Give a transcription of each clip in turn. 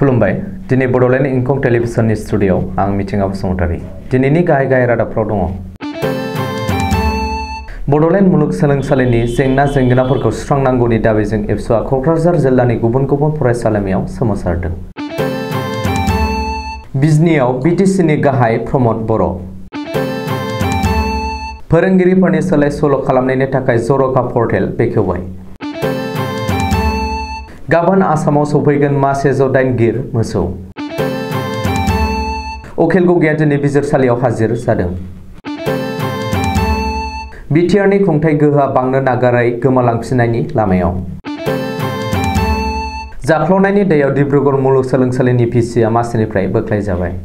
खुलुमबाय दिनै बडोलेण्ड इंखं टेलिभिजननि स्टुडिय'आव आं मिथिंगा बसुमतारी दिनैनि गाहाय रादाबफ्राव दङ। बडोलेण्ड मुलुगसोलोंसालिनि जेंना जेंगोनाफोरखौ सुस्रांनांगौनि दाबिजों एबसुआ क'क्राझार जिल्लानि गुबुन गुबुन फरायसालिमायाव सोमावसारदों। बिजनीआव बिटिसिनि गाहाय प्रमद बर'। फोरोंगिरिफोरनि सोलाय सोल' खालामनायनि थाखाय जर'खा पर्टेल बेखेवबाय। गाबोन आसामाव सफैगोन मा 108 गिर मोसौ। उखिल गगिया दिनै बिजिरसालियाव हाजिर जादों। बिटिआरनि खुंथाय गोहोआ बांनो नागारै गोमालांफिननायनि लामायाव। जाख्ल'नायनि दैयाव डिब्रुगड़ मुलुगसोलोंसालिनि भिसिआ मासिनिफ्राय बोख्लायजाबाय।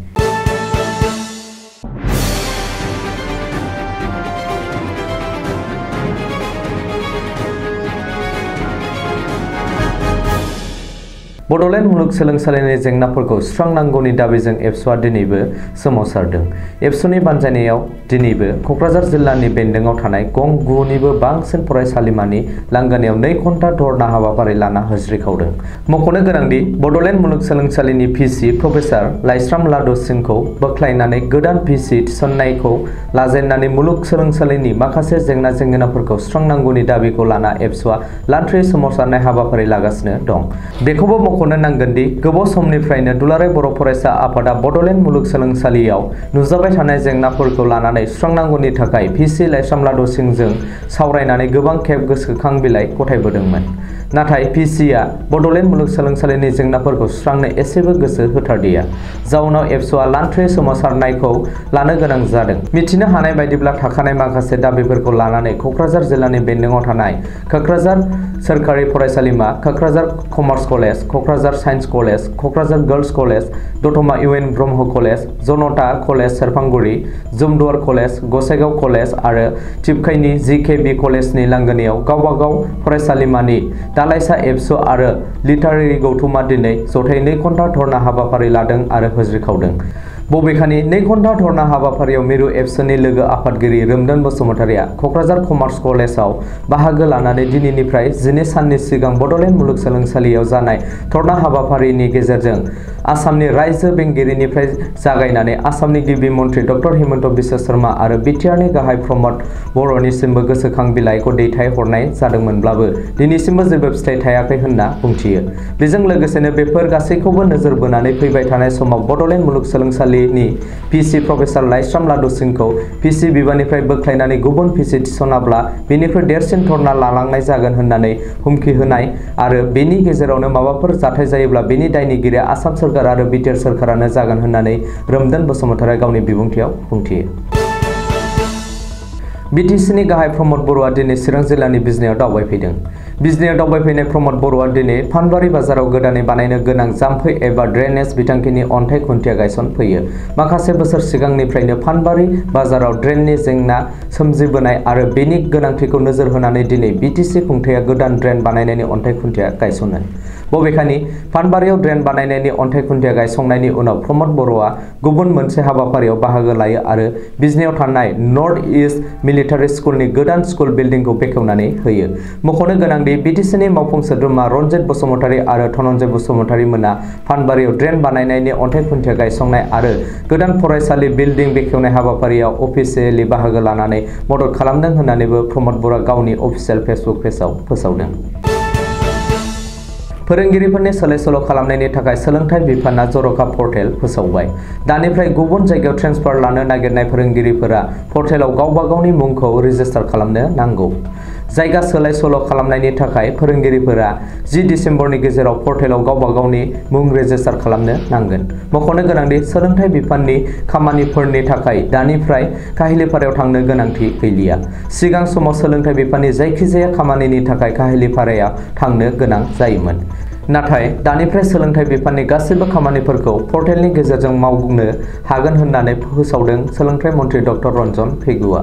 बडोलेण्ड मुलुगसोलोंसालिनि जेंनाफोरखौ सुस्रांनांगौनि दाबिजों एबसुआ दिनैबो सोमावसारदों। एबसुनि बानजायनायाव दिनैबो क'क्राझार जिल्लानि बेन्दोंआव थानाय गं 9निबो बांसिन फरायसालिमानि लांगोनायाव 2 घन्टा धरना हाबाफारि लाना होज्रिखावदों। मख'नो गोनांदि बडोलेण्ड मुलुगसोलोंसालिनि भिसि प्रफेसार लाइस्राम लाडु सिंहखौ बोख्लायनानै गोदान भिसि थिसननायखौ लाजेननानै मुलुगसोलोंसालिनि माखासे जेंना जेंगोनाफोरखौ सुस्रांनांगौनि दाबिखौ लाना एबसुआ लान्थ्रि सोमावसारनाय हाबाफारि लागासिनो दं। बेखौबो मख'नो नांगोनदि गोबाव समनिफ्रायनो दुलाराय बर' फरायसा आफादा बडोलेण्ड मुलुगसोलोंसालियाव नुजाबाय थानाय जेंनाफोरखौ लानानै सुस्रांनांगौनि थाखाय भिसि लाइस्राम लाडु सिंहजों सावरायनानै गोबां खेब गोसोखां बिलाइ गथायबोदोंमोन। नाथाय भिसिआ बडोलेण्ड मुलुगसोलोंसालिनि जेंनाफोरखौ सुस्रांनो एसेबो गोसो होथारदिया। जाउनाव एबसुआ लान्थ्रि सोमावसारनायखौ लानो गोनां जादों। मिथिनो हानाय बायदिब्ला थाखानाय माखासे दाबिफोरखौ लानानै क'क्राझार जिल्लानि बेन्दोंआव थानाय क'क्राझार सोरखारि फरायसालिमा, Kokrajhar commerce college, Kokrajhar science college, Kokrajhar girls college, दतमा इउएन ब्रह्म कलेज, जनता कलेज सेरफांगुरि, जमदुवार कलेज, गसाइगाव कलेज आरो टिपकाइनि जिकेबि कलेजनि लांगोनायाव गावबा गाव फरायसालिमानि दालाइसा एबसु आरो लिटारेरि गौथुमा दिनै जथाय 2 घन्टा धरना हाबाफारि लादों आरो होज्रिखावदों। बबेखानि 2 घन्टा धरना हाबाफारियाव मिरु एबसुनि लोगो आफादगिरि रोमदोन बसुमतारिया क'क्राझार कमार्स कलेजाव बाहागो लानानै दिनैनिफ्राय 12 साननि सिगां बडोलेण्ड मुलुगसोलोंसालियाव जानाय धरना हाबाफारिनि गेजेरजों आसामनि रायजो बेंगिरिनिफ्राय जागायनानै आसामनि गिबि मन्थ्रि डक्टर हिमन्त बिश्व शर्मा आरो बिटिआरनि गाहाय प्रमद बर'निसिमबो गोसोखां बिलाइखौ दैथायहरनाय जादोंमोनब्लाबो दिनैसिमबो जेबो फिथाइ थायाखै होनना बुंथियो। बेजों लोगोसेनो बेफोर गासैखौबो नोजोर बोनानै फैबाय थानाय समाव बडोलेण्ड मुलुगसोलोंसालिनि भिसि प्रफेसार लाइस्राम लाडु सिंहखौ भिसि बिबाननिफ्राय बोख्लायनानै गुबुन भिसि थिसनाब्ला बेनिख्रुइ देरसिन धरना लालांनाय जागोन होननानै हुमखि होनाय आरो बेनि गेजेरावनो माबाफोर जाथाय जायोब्ला बेनि दायनिगिरिया आसाम सोरखार आरो बिटिआर सोरखारानो जागोन होननानै रोमदोन बसुमतारिया गावनि बिबुंथियाव बुंथियो। बिटिसिनि गाहाय प्रमद बर'आ दिनै चिरां जिल्लानि बिजनीआव दावबायफैदों। बिजनीआव दावबायफैनाय प्रमद बर'आ दिनै फानबारि बाजाराव गोदानै बानायनो गोनां जाम्फै एबा ड्रेनेज बिथांखिनि अन्थाइ खुन्थिया गायसनफैयो। माखासे बोसोर सिगांनिफ्रायनो फानबारि बाजाराव ड्रेननि जेंना सोमजिबोनाय आरो बेनि गोनांथिखौ नोजोर होनानै दिनै बिटिसि खुंथाया गोदान ड्रेन बानायनायनि अन्थाइ खुन्थिया गायसनो। बबेखानि फानबारियाव ड्रेन बानायनायनि अन्थाइ खुन्थिया गायसंनायनि उनाव प्रमद बर'आ गुबुन मोनसे हाबाफारियाव बाहागो लायो आरो बिजनीआव थानाय नर्थ इस्ट मिलिटारि स्कुलनि गोदान स्कुल बिल्डिंखौ बेखेवनानै होयो। मख'नो गोनांदि बिटिसिनि मावफुं सोद्रोमा रन्जित बसुमतारी आरो धनन्जय बसुमतारी मोना फानबारियाव ड्रेन बानायनायनि अन्थाइ खुन्थिया गायसंनाय आरो गोदान फरायसालि बिल्डिं बेखेवनाय हाबाफारियाव अफिसियेलि बाहागो लानानै मदद खालामदों होननानैबो प्रमद बर'आ गावनि अफिसियेल फेसबुक पेजआव फोसावदों। फोरोंगिरिफोरनि सोलाय सोल' खालामनायनि थाखाय सोलोंथाइ बिफाना जर'खा पर्टेल फोसावबाय। दानिफ्राय गुबुन जायगायाव ट्रेन्सफार लानो नागिरनाय फोरोंगिरिफोरा पर्टेलाव गावबा गावनि मुंखौ रेजिस्टार खालामनो नांगौ। जायगा सोलाय सोल' खालामनायनि थाखाय फोरोंगिरिफोरा 10 दिसेम्बरनि गेजेराव पर्टेलाव गावबा गावनि मुं रेजिस्टार खालामनो नांगोन। मख'नो गोनांदि सोलोंथाइ बिफाननि खामानिफोरनि थाखाय दानिफ्राय काहिलिपारायाव थांनो गोनांथि गैलिया। सिगां समाव सोलोंथाइ बिफाननि जायखिजाया खामानिनि थाखाय काहिलिपारायाव थांनो गोनां जायोमोन। नाथाय दानिफ्राय सोलोंथाइ बिफाननि गासैबो खामानिफोरखौ पर्टेलनि गेजेरजों मावनो हागोन होननानै फोसावदों सोलोंथाइ मन्थ्रि डक्टर रन्जन पेगुआ।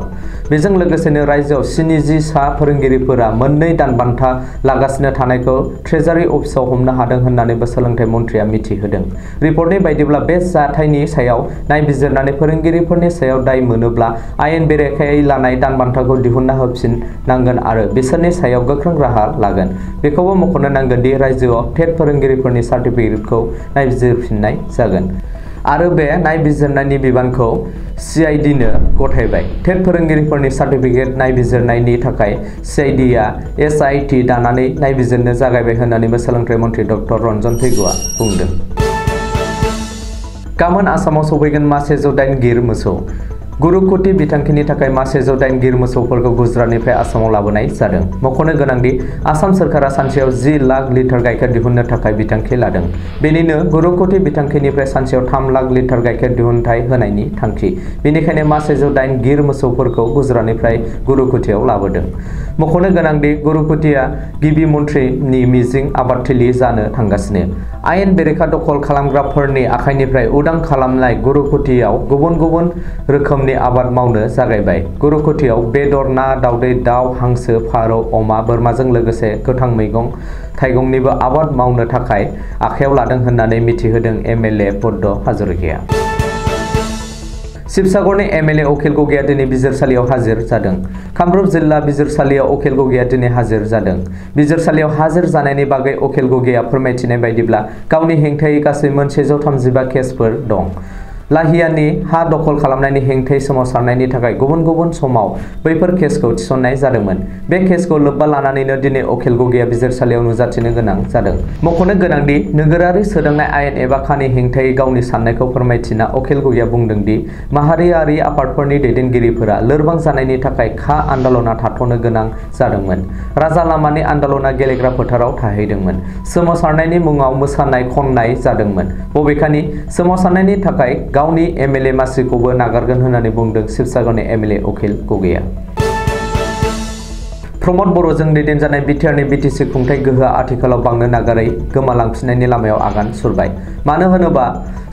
बेजों लोगोसेनो रायजोआव 70 सा फोरोंगिरिफोरा मोननै दानबान्था लागासिनो थानायखौ ट्रेजारि अफिसाव हमनो हादों होननानैबो सोलोंथाइ मन्थ्रिया मिथिहोदों। रिपर्टनि बायदिब्ला बे जाथायनि सायाव नायबिजिरनानै फोरोंगिरिफोरनि सायाव दाय मोनोब्ला आयेन बेरेखायै लानाय दानबान्थाखौ दिहुनना होफिननांगोन आरो बिसोरनि सायाव गोख्रों राहा लागोन। बेखौबो मख'नो नांगोन दि रायजोआव टेट फोरोंगिरिफोरनि सार्टिफिकेटखौ नायबिजिरफिननाय जागोन आरो बे नायबिजिरनायनि बिबानखौ CID-नो गथायबाय। टेट फोरोंगिरिफोरनि सार्टिफिकेट नायबिजिरनायनि थाखाय CID-आ SIT दानानै नायबिजिरनो जागायबाय होननानैबो सोलोंथाइ मन्थ्रि डक्टर रन्जन फैग'आ बुंदों। गाबोन आसामाव सफैगोन मा 108 गिर मोसौ। गुरु कोटि बिथांखिनि थाखाय मा 108 गिर मोसौफोरखौ गुजरातनिफ्राय आसामाव लाबोनाय जादों। मख'नो गोनांदि आसाम सोरखारा सानसेयाव 10 लाख लिटार गाइखेर दिहुननो थाखाय बिथांखि लादों। बेनिनो गुरु कोटि बिथांखिनिफ्राय सानसेयाव 3 लाख लिटार गाइखेर दिहुनथाय होनायनि थांखि। बेनिखायनो मा 108 गिर मोसौफोरखौ गुजरातनिफ्राय गुरु कोटियाव लाबोदों। मख'नो गोनांदि गुरु कोटिया गिबि मन्थ्रिनि मिजिं आबादथिलि जानो थांगासिनो। आयेन बेरेखा दखल खालामग्राफोरनि आखाइनिफ्राय उदां खालामनाय गुरु कोटियाव गुबुन गुबुन रोखोमनि आबाद मावनो जागायबाय। गुरु कोटियाव बेदर, ना, दावदै, दाउ, हांसो, फारौ, अमा, बोरमाजों लोगोसे गोथां मैगं थाइगंनिबो आबाद मावनो थाखाय आखायाव लादों होननानै मिथिहोदों MLA बड' हाजरिकाया। शिबसागरनि MLA अखिल गगैया दिनै बिजिरसालियाव हाजिर जादों। कामरुप जिल्ला बिजिरसालियाव अखिल गगैया दिनै हाजिर जादों। बिजिरसालियाव हाजिर जानायनि बागै अखिल गगैया फोरमायथिनाय बायदिब्ला गावनि हेंथायै गासै मोन 135 केसफोर दं। लाहियानि हा दखल खालामनायनि हेंथायै सोमावसारनायनि थाखाय गुबुन गुबुन समाव बैफोर केसखौ थिसननाय जादोंमोन। बे केसखौ लोब्बा लानानैनो दिनै अखिल गगैया बिजिरसालियाव नुजाथिनो गोनां जादों। मख'नो गोनांदि नोगोरारि सोदांनाय आयेन एबा खानि हेंथायै गावनि साननायखौ फोरमायथिना अखिल गगैया बुंदों दि माहारियारि आफादफोरनि दैदेनगिरिफोरा लोरबां जानायनि थाखाय खा आन्दलना थाथ'नो गोनां जादोंमोन। राजा लामानि आन्दलना गेलेग्रा फोथाराव थाहैदोंमोन। सोमावसारनायनि मुङाव मोसानाय खननाय जादोंमोन। बबेखानि सोमावसारनायनि थाखाय गावनि MLA मासिखौबो नागारगोन होननानै बुंदों शिबसागरनि MLA अखिल गगैया। प्रमद बर'जों दैदेनजानाय बिटिआरनि BTC खुंथाय गोहोआ आथिखालाव बांनो नागारै गोमालांफिननायनि लामायाव आगान सुरबाय। मानो होनोबा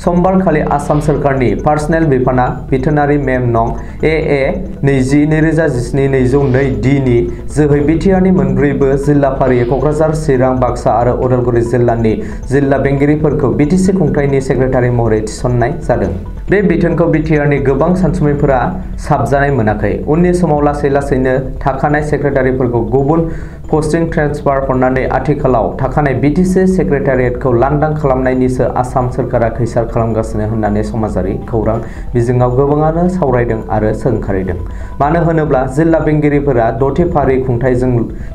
समबारखालि आसाम सोरखारनि पार्सनेल बिफाना बिथोनारि मेम नं AA-2017-202D नि जोहै बिटिआरनि मोनब्रैबो जिल्ला फारियै क'क्राझार, चिरां, बाक्सा आरो उदालगुरि जिल्लानि जिल्ला बेंगिरिफोरखौ BTC खुंथायनि सेक्रेटारि महरै थिसननाय जादों। बे बिथोनखौ बिटिआरनि गोबां सानसुमैफोरा साबजानाय मोनाखै। उननि समाव लासै लासैनो थाखानाय सेक्रेटारिफोरखौ गुबुन पस्टिं ट्रेन्सफार हरनानै आथिखालाव थाखानाय BTC सेक्रेटारियेटखौ लांदां खालामनायनिसो आसाम सोरखारा खैसार खालामगासिनो होननानै समाजारि खौरां बिजोङाव गोबाङानो सावरायदों आरो सोंखारिदों। मानो होनोब्ला जिल्ला बेंगिरिफोरा 6थि फारि खुंथायजों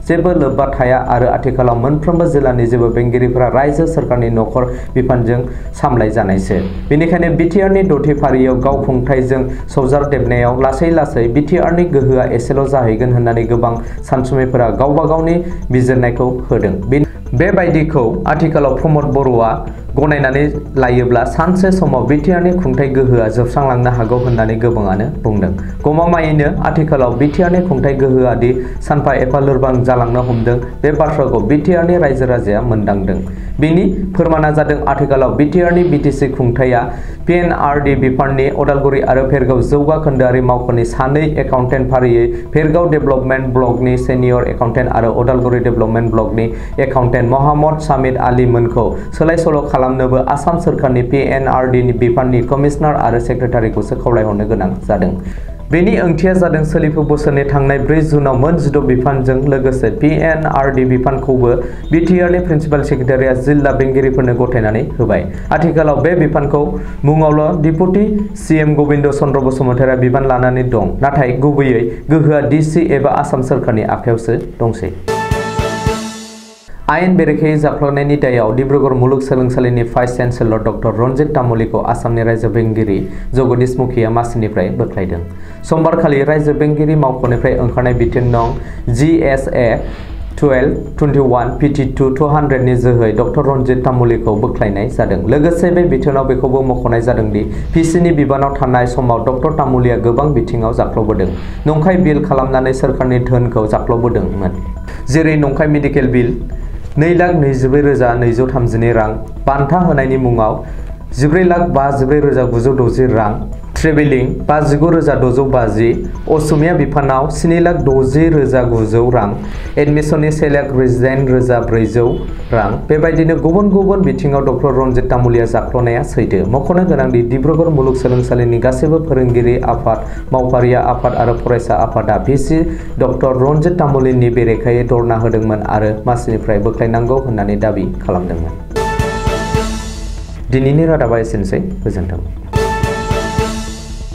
जेबो लोब्बा थाया आरो आथिखालाव मोनफ्रोमबो जिल्लानि जेबो बेंगिरिफोरा रायजो सोरखारनि नखर बिफानजों सामलायजानायसो। बेनिखायनो बिटिआरनि 6थि फारियाव गावखुंथायजों सरजाबदेरनायाव लासै लासै बिटिआरनि गोहोआ एसेल' जाहैगोन होननानै गोबां सानसुमैफोरा गावबा गावनि बिजिरनायखौ होदों। बेबायदिखौ आथिखालाव प्रमद बर'आ गनायनानै लायोब्ला सानसे समाव बिटिआरनि खुंथाय गोहोआ जोबस्रांलांनो हागौ होननानै गोबाङानो बुंदों। गमामायैनो आथिखालाव बिटिआरनि खुंथाय गोहोआ दि सानफा एफा लोरबां जालांनो हमदों बे बाथ्राखौ बिटिआरनि रायजो राजाया मोनदांदों। बेनि फोरमाना जादों आथिखालाव बिटिआरनि BTC खुंथाया PNRD बिफाननि उदालगुरि आरो भेरगाव जौगा खोन्दोआरि मावख'नि सानै एकाउन्टेन्ट फारियै भेरगाव डेभेलपमेन्ट ब्लकनि सेनियर एकाउन्टेन्ट आरो उदालगुरि डेभेलपमेन्ट ब्लकनि एकाउन्टेन्ट महम्मद सामिद आली मोनखौ सोलाय सोल' खालामनोबो आसाम सोरखारनि PNRD बिफाननि कमिशनार आरो सेक्रेटारिखौसो खावलायहरनो गोनां जादों। बेनि ओंथिया जादों सोलिफु बोसोरनि थांनाय 4 जुनाव मोन 16 बिफानजों लोगोसे PNRD बिफानखौबो बिटिआरनि प्रिन्सिपाल सेक्रेटारिया जिल्ला बेंगिरिफोरनो गथायनानै होबाय। आथिखालाव बे बिफानखौ मुङावल' डिपुटि CM गबिन्द चन्द्र बसुमतारिया बिबान लानानै दं, नाथाय गुबैयै गोहोआ DC एबा आसाम सोरखारनि आखायावसो दंसै। आयेन बेरेखायै जाफ्लांनायनि दायाव डिब्रुगड़ मुलुगसोलोंसालिनि भाइस चेन्सेलर डक्टर रन्जित तामुलीखौ आसामनि रायजो बेंगिरि जगदीश मुखिया मासिनिफ्राय बोख्लायदों। समबारखालि रायजो बेंगिरि मावख'निफ्राय ओंखारनाय बिथोन नं GSA 1221 PT2 200 नि जोहै डक्टर रन्जित तामुलीखौ बोख्लायनाय जादों। लोगोसे बे बिथोनाव बेखौबो मख'नाय जादों दि PCनि बिबानाव थानाय समाव डक्टर तामुलीया गोबां बिथिङाव जाख्ल'बोदों। नंखाय बिल खालामनानै सोरखारनि धोनखौ जाख्ल'बोदोंमोन। जेरै नंखाय मेडिकेल बिल 2,24,232 रां, बान्था होनायनि मुङाव 14,54,960 रां, ट्रेभेलिं 59,650, असमिया बिफानाव 7,60,900 रां, एडमिसननि 1,09,400 रां। बेबायदिनो गुबुन गुबुन बिथिङाव डक्टर रनजित तामुलिया जाख्ल'नाया सैथो। मख'नो गोनांदि डिब्रुगढ़ मुलुगसोलोंसालिनि गासैबो फोरोंगिरि आफाद, मावफारिया आफाद आरो फरायसा आफादा भिसि डक्टर रनजित तामुलिनि बेरेखायै धरना होदोंमोन आरो मासिनिफ्राय बोख्लायनांगौ होननानै दाबि खालामदोंमोन। दिनैनि रादाबा एसेनोसै। गोजोन्थों।